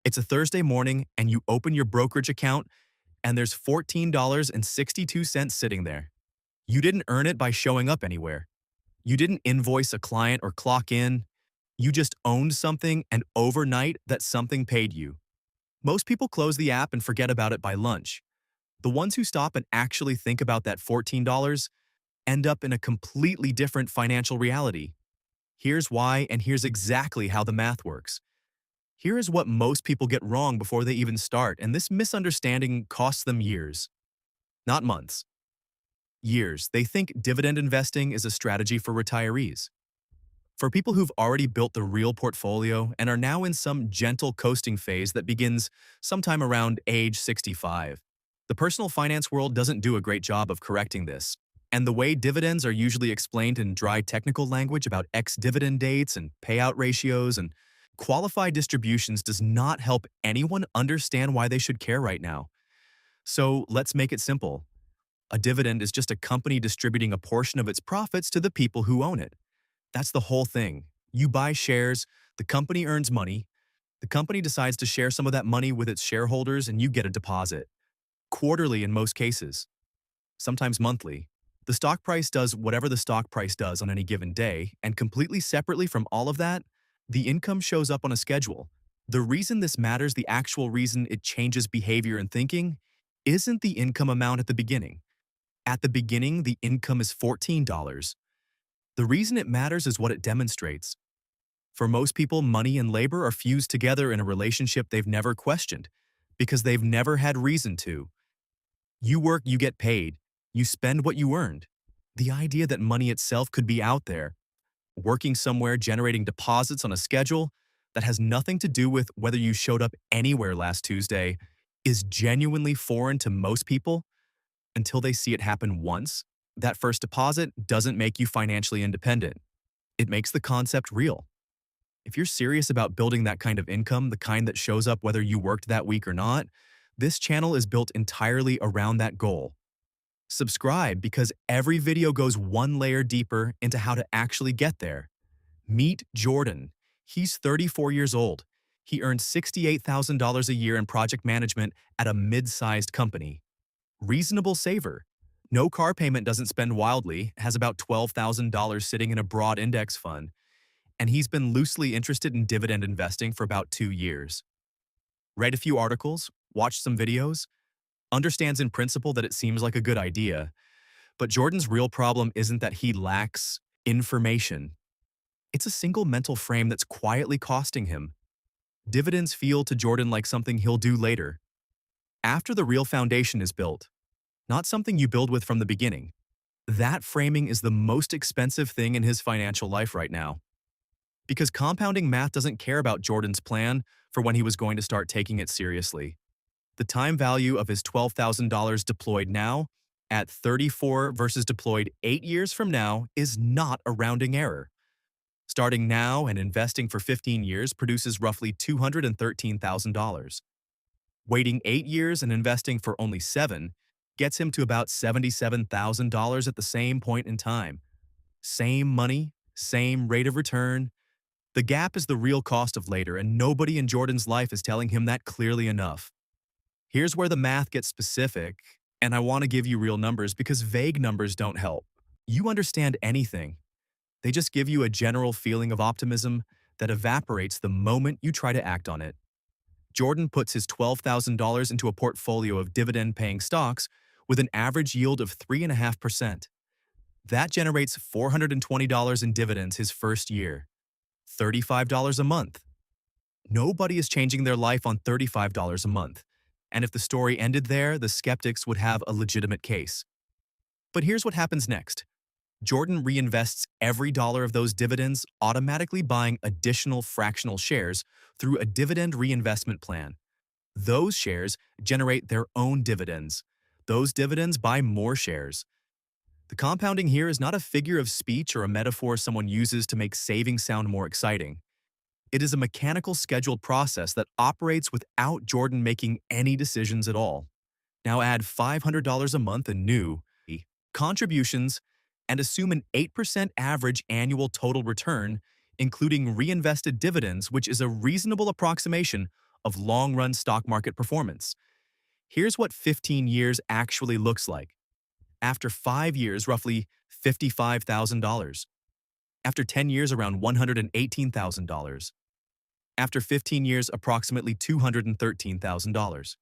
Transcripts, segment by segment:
It's a Thursday morning and you open your brokerage account and there's $14.62 sitting there. You didn't earn it by showing up anywhere. You didn't invoice a client or clock in. You just owned something and overnight that something paid you. Most people close the app and forget about it by lunch. The ones who stop and actually think about that $14 end up in a completely different financial reality. Here's why, and here's exactly how the math works. Here is what most people get wrong before they even start, and this misunderstanding costs them years, not months. Years. They think dividend investing is a strategy for retirees. For people who've already built the real portfolio and are now in some gentle coasting phase that begins sometime around age 65. The personal finance world doesn't do a great job of correcting this. And the way dividends are usually explained in dry technical language about ex-dividend dates and payout ratios and qualified distributions does not help anyone understand why they should care right now. So let's make it simple. A dividend is just a company distributing a portion of its profits to the people who own it. That's the whole thing. You buy shares, the company earns money, the company decides to share some of that money with its shareholders, and you get a deposit. Quarterly in most cases, sometimes monthly. The stock price does whatever the stock price does on any given day, and completely separately from all of that, the income shows up on a schedule. The reason this matters, the actual reason it changes behavior and thinking, isn't the income amount at the beginning. At the beginning, the income is $14. The reason it matters is what it demonstrates. For most people, money and labor are fused together in a relationship they've never questioned, because they've never had reason to. You work, you get paid. You spend what you earned. The idea that money itself could be out there, working somewhere, generating deposits on a schedule that has nothing to do with whether you showed up anywhere last Tuesday, is genuinely foreign to most people until they see it happen once. That first deposit doesn't make you financially independent. It makes the concept real. If you're serious about building that kind of income, the kind that shows up whether you worked that week or not, this channel is built entirely around that goal. Subscribe because every video goes one layer deeper into how to actually get there. Meet Jordan. He's 34 years old. He earns $68,000 a year in project management at a mid-sized company. Reasonable saver. No car payment, doesn't spend wildly, has about $12,000 sitting in a broad index fund, and he's been loosely interested in dividend investing for about 2 years. Read a few articles, watched some videos, understands in principle that it seems like a good idea, but Jordan's real problem isn't that he lacks information. It's a single mental frame that's quietly costing him. Dividends feel to Jordan like something he'll do later, after the real foundation is built, not something you build with from the beginning. That framing is the most expensive thing in his financial life right now. Because compounding math doesn't care about Jordan's plan for when he was going to start taking it seriously. The time value of his $12,000 deployed now, at 34 versus deployed 8 years from now, is not a rounding error. Starting now and investing for 15 years produces roughly $213,000. Waiting 8 years and investing for only 7 gets him to about $77,000 at the same point in time. Same money, same rate of return. The gap is the real cost of later, and nobody in Jordan's life is telling him that clearly enough. Here's where the math gets specific, and I want to give you real numbers because vague numbers don't help. You understand anything. They just give you a general feeling of optimism that evaporates the moment you try to act on it. Jordan puts his $12,000 into a portfolio of dividend-paying stocks with an average yield of 3.5%. That generates $420 in dividends his first year. $35 a month. Nobody is changing their life on $35 a month. And if the story ended there, the skeptics would have a legitimate case. But here's what happens next. Jordan reinvests every dollar of those dividends, automatically buying additional fractional shares through a dividend reinvestment plan. Those shares generate their own dividends. Those dividends buy more shares. The compounding here is not a figure of speech or a metaphor someone uses to make saving sound more exciting. It is a mechanical, scheduled process that operates without Jordan making any decisions at all. Now add $500 a month in new contributions and assume an 8% average annual total return, including reinvested dividends, which is a reasonable approximation of long-run stock market performance. Here's what 15 years actually looks like. After 5 years, roughly $55,000. After 10 years, around $118,000. After 15 years, approximately $213,000.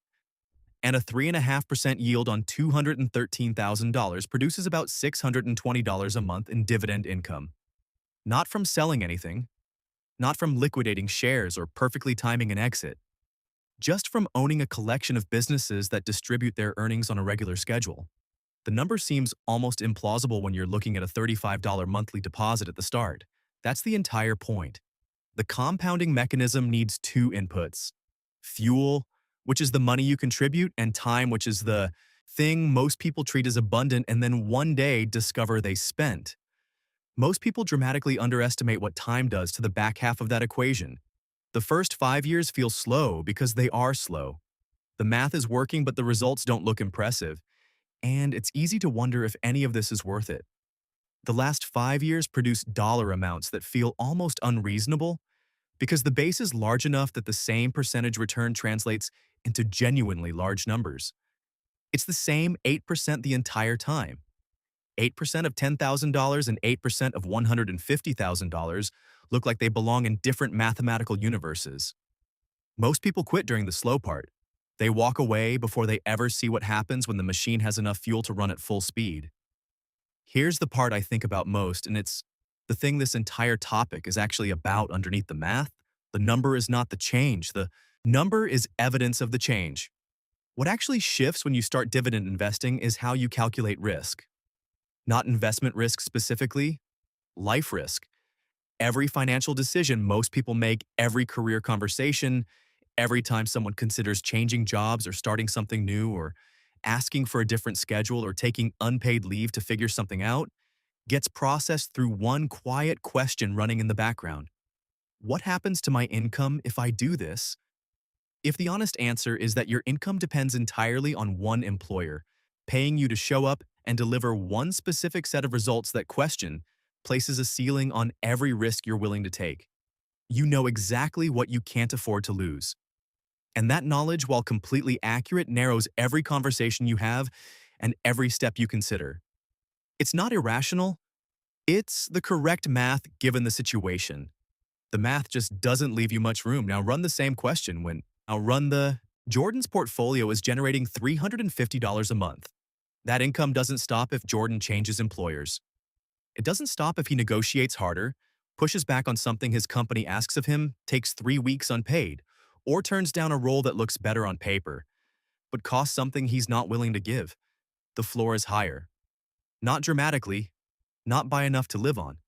And a 3.5% yield on $213,000 produces about $620 a month in dividend income. Not from selling anything, not from liquidating shares or perfectly timing an exit, just from owning a collection of businesses that distribute their earnings on a regular schedule. The number seems almost implausible when you're looking at a $35 monthly deposit at the start. That's the entire point. The compounding mechanism needs two inputs: fuel, which is the money you contribute, and time, which is the thing most people treat as abundant and then one day discover they spent. Most people dramatically underestimate what time does to the back half of that equation. The first 5 years feel slow because they are slow. The math is working, but the results don't look impressive, and it's easy to wonder if any of this is worth it. The last 5 years produce dollar amounts that feel almost unreasonable because the base is large enough that the same percentage return translates into genuinely large numbers. It's the same 8% the entire time. 8% of $10,000 and 8% of $150,000 look like they belong in different mathematical universes. Most people quit during the slow part. They walk away before they ever see what happens when the machine has enough fuel to run at full speed. Here's the part I think about most, and it's the thing this entire topic is actually about underneath the math. The number is not the change. The number is evidence of the change. What actually shifts when you start dividend investing is how you calculate risk. Not investment risk specifically, life risk. Every financial decision most people make, every career conversation, every time someone considers changing jobs or starting something new or asking for a different schedule or taking unpaid leave to figure something out, gets processed through one quiet question running in the background. What happens to my income if I do this? If the honest answer is that your income depends entirely on one employer, paying you to show up and deliver one specific set of results, that question places a ceiling on every risk you're willing to take. You know exactly what you can't afford to lose. And that knowledge, while completely accurate, narrows every conversation you have and every step you consider. It's not irrational. It's the correct math given the situation. The math just doesn't leave you much room. Now run the same question when Jordan's portfolio is generating $350 a month. That income doesn't stop if Jordan changes employers. It doesn't stop if he negotiates harder, pushes back on something his company asks of him, takes 3 weeks unpaid, or turns down a role that looks better on paper, but costs something he's not willing to give. The floor is higher. Not dramatically, not by enough to live on.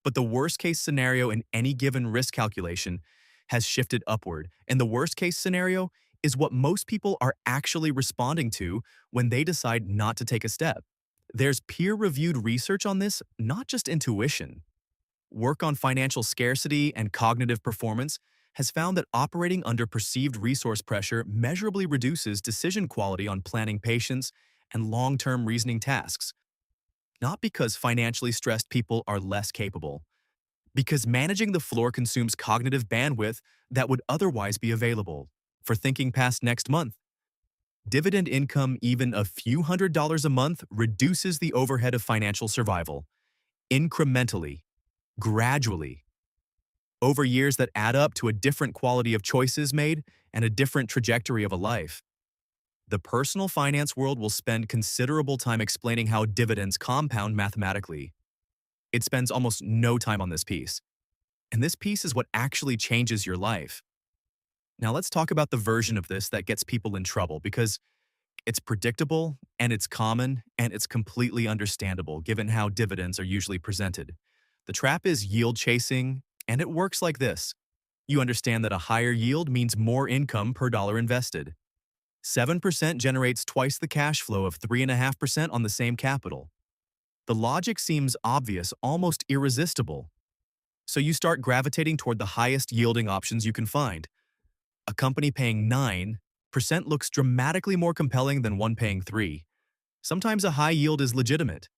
But the worst-case scenario in any given risk calculation has shifted upward, and the worst-case scenario is what most people are actually responding to when they decide not to take a step. There's peer-reviewed research on this, not just intuition. Work on financial scarcity and cognitive performance has found that operating under perceived resource pressure measurably reduces decision quality on planning patience and long-term reasoning tasks. Not because financially stressed people are less capable, because managing the floor consumes cognitive bandwidth that would otherwise be available for thinking past next month. Dividend income, even a few $100s a month, reduces the overhead of financial survival, incrementally, gradually, over years that add up to a different quality of choices made and a different trajectory of a life. The personal finance world will spend considerable time explaining how dividends compound mathematically. It spends almost no time on this piece. And this piece is what actually changes your life. Now let's talk about the version of this that gets people in trouble, because it's predictable and it's common and it's completely understandable given how dividends are usually presented. The trap is yield chasing, and it works like this. You understand that a higher yield means more income per dollar invested. 7% generates twice the cash flow of 3.5% on the same capital. The logic seems obvious, almost irresistible. So you start gravitating toward the highest yielding options you can find. A company paying 9% looks dramatically more compelling than one paying 3%. Sometimes a high yield is legitimate.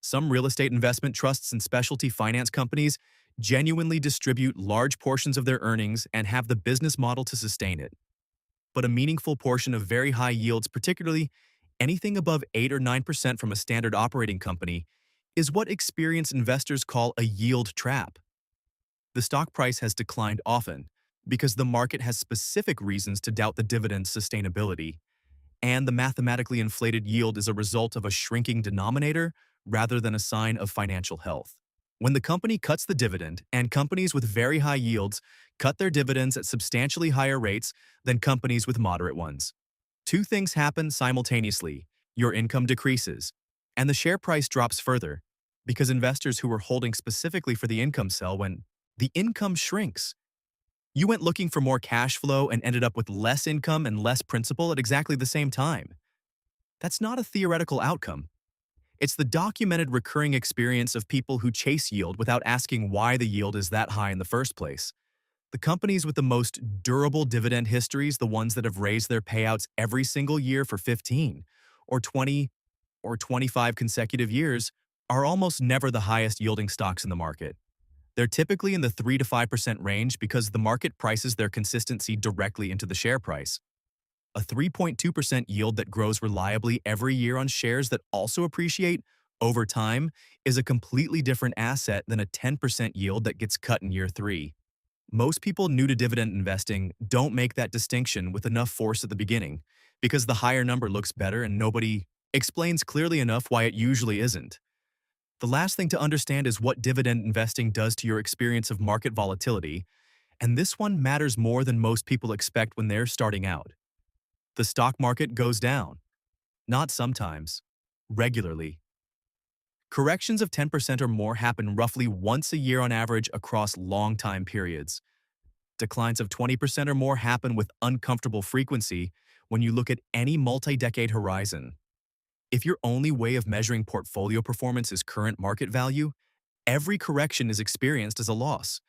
Some real estate investment trusts and specialty finance companies genuinely distribute large portions of their earnings and have the business model to sustain it. But a meaningful portion of very high yields, particularly anything above 8 or 9% from a standard operating company, is what experienced investors call a yield trap. The stock price has declined often because the market has specific reasons to doubt the dividend's sustainability, and the mathematically inflated yield is a result of a shrinking denominator rather than a sign of financial health. When the company cuts the dividend, and companies with very high yields cut their dividends at substantially higher rates than companies with moderate ones, two things happen simultaneously. Your income decreases, and the share price drops further, because investors who were holding specifically for the income sell when the income shrinks. You went looking for more cash flow and ended up with less income and less principal at exactly the same time. That's not a theoretical outcome. It's the documented recurring experience of people who chase yield without asking why the yield is that high in the first place. The companies with the most durable dividend histories, the ones that have raised their payouts every single year for 15 or 20 or 25 consecutive years, are almost never the highest yielding stocks in the market. They're typically in the 3 to 5% range because the market prices their consistency directly into the share price. A 3.2% yield that grows reliably every year on shares that also appreciate over time is a completely different asset than a 10% yield that gets cut in year 3. Most people new to dividend investing don't make that distinction with enough force at the beginning because the higher number looks better and nobody explains clearly enough why it usually isn't. The last thing to understand is what dividend investing does to your experience of market volatility, and this one matters more than most people expect when they're starting out. The stock market goes down. Not sometimes. Regularly. Corrections of 10% or more happen roughly once a year on average across long time periods. Declines of 20% or more happen with uncomfortable frequency when you look at any multi-decade horizon. If your only way of measuring portfolio performance is current market value, every correction is experienced as a loss.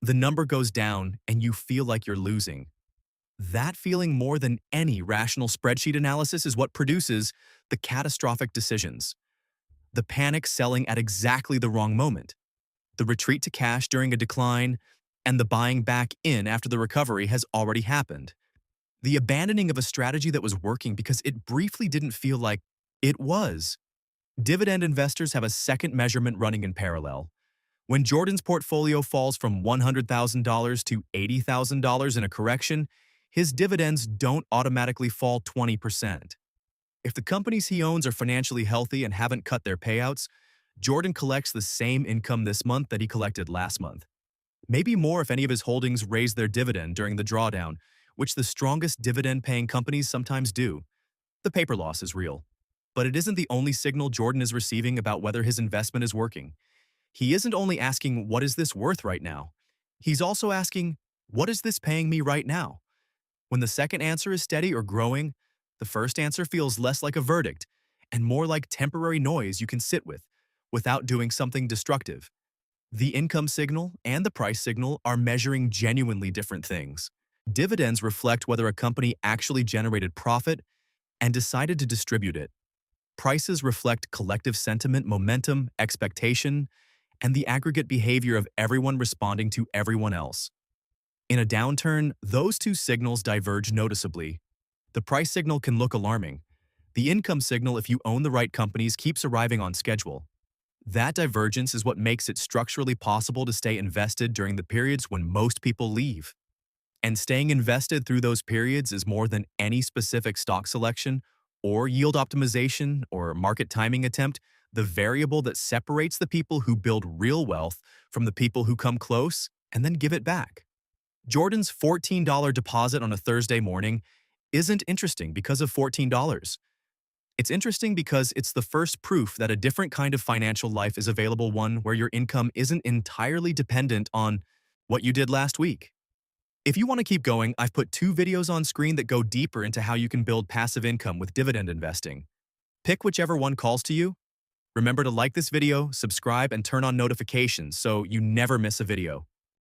The number goes down and you feel like you're losing. That feeling more than any rational spreadsheet analysis is what produces the catastrophic decisions. The panic selling at exactly the wrong moment, the retreat to cash during a decline, and the buying back in after the recovery has already happened. The abandoning of a strategy that was working because it briefly didn't feel like it was. Dividend investors have a second measurement running in parallel. When Jordan's portfolio falls from $100,000 to $80,000 in a correction, his dividends don't automatically fall 20%. If the companies he owns are financially healthy and haven't cut their payouts, Jordan collects the same income this month that he collected last month. Maybe more if any of his holdings raise their dividend during the drawdown, which the strongest dividend-paying companies sometimes do. The paper loss is real. But it isn't the only signal Jordan is receiving about whether his investment is working. He isn't only asking, what is this worth right now? He's also asking, what is this paying me right now? When the second answer is steady or growing, the first answer feels less like a verdict and more like temporary noise you can sit with without doing something destructive. The income signal and the price signal are measuring genuinely different things. Dividends reflect whether a company actually generated profit and decided to distribute it. Prices reflect collective sentiment, momentum, expectation, and the aggregate behavior of everyone responding to everyone else. In a downturn, those two signals diverge noticeably. The price signal can look alarming. The income signal, if you own the right companies, keeps arriving on schedule. That divergence is what makes it structurally possible to stay invested during the periods when most people leave. And staying invested through those periods is more than any specific stock selection or yield optimization or market timing attempt, the variable that separates the people who build real wealth from the people who come close and then give it back. Jordan's $14 deposit on a Thursday morning isn't interesting because of $14. It's interesting because it's the first proof that a different kind of financial life is available, one where your income isn't entirely dependent on what you did last week. If you want to keep going, I've put 2 videos on screen that go deeper into how you can build passive income with dividend investing. Pick whichever one calls to you. Remember to like this video, subscribe, and turn on notifications so you never miss a video.